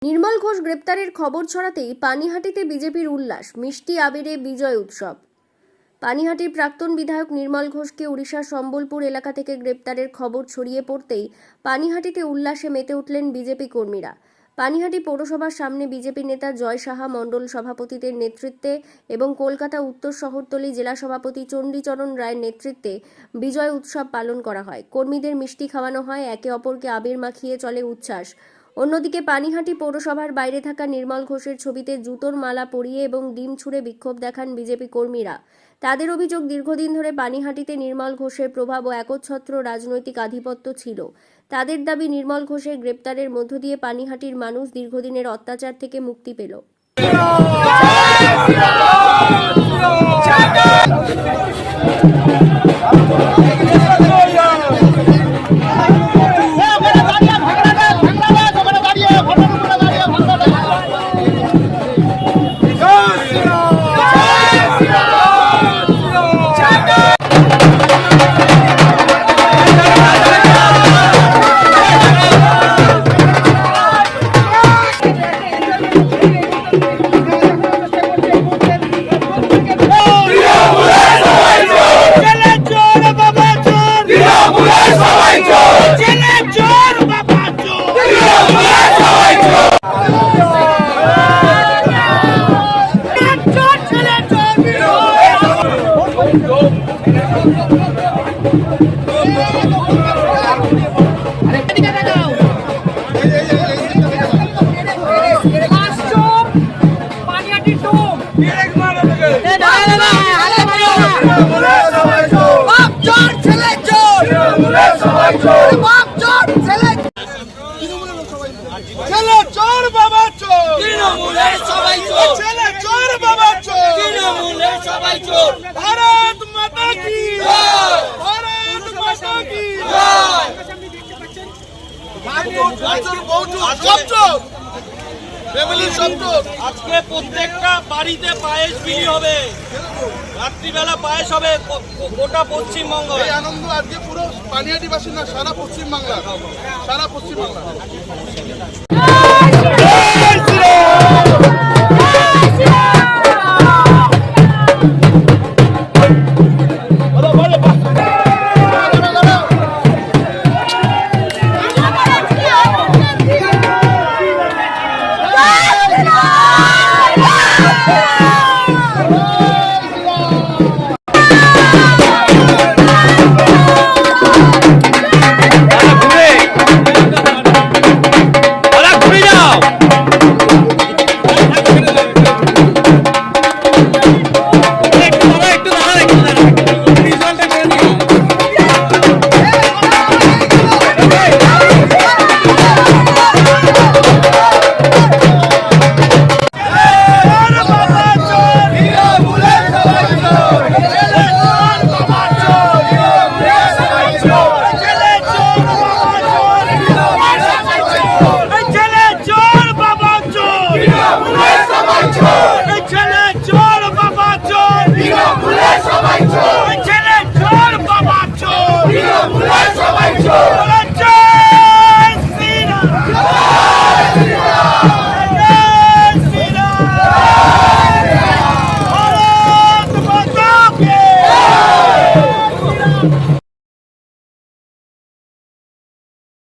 নির্মল ঘোষ গ্রেপ্তারের খবর ছড়াতেই পানিহাটিতে বিজেপির উল্লাস, মিষ্টি আবিরে বিজয় উৎসব। পানিহাটির প্রাক্তন বিধায়ক নির্মল ঘোষকে উড়িষ্যার সম্বলপুর এলাকা থেকে গ্রেপ্তারের খবর ছড়িয়ে পড়তেই পানিহাটিতে উল্লাসে মেতে উঠলেন বিজেপি কর্মীরা। পানিহাটি পৌরসভার সামনে বিজেপি নেতা জয় সাহা মণ্ডল সভাপতিদের নেতৃত্বে এবং কলকাতা উত্তর শহরতলি জেলা সভাপতি চণ্ডীচরণ রায়ের নেতৃত্বে বিজয় উৎসব পালন করা হয়। কর্মীদের মিষ্টি খাওয়ানো হয়, একে অপরকে আবির মাখিয়ে চলে উচ্ছ্বাস। অন্যদিকে পানিহাটি পৌরসভার বাইরে থাকা নির্মল ঘোষের ছবিতে জুতোর মালা পরিয়ে এবং ডিম ছুঁড়ে বিক্ষোভ দেখান বিজেপি কর্মীরা। তাদের অভিযোগ, দীর্ঘদিন ধরে পানিহাটিতে নির্মল ঘোষের প্রভাব ও একচ্ছত্র রাজনৈতিক আধিপত্য ছিল। তাদের দাবি, নির্মল ঘোষের গ্রেপ্তারের মধ্য দিয়ে পানিহাটির মানুষ দীর্ঘদিনের অত্যাচার থেকে মুক্তি পেল। भारत माता की भारत माता की আজকে প্রত্যেকটা বাড়িতে পায়েস বিলি হবে, রাত্রিবেলা পায়েস হবে গোটা পশ্চিমবঙ্গ। এই আনন্দ আজকে পুরো পানিহাটিবাসী না, সারা পশ্চিমবাংলা।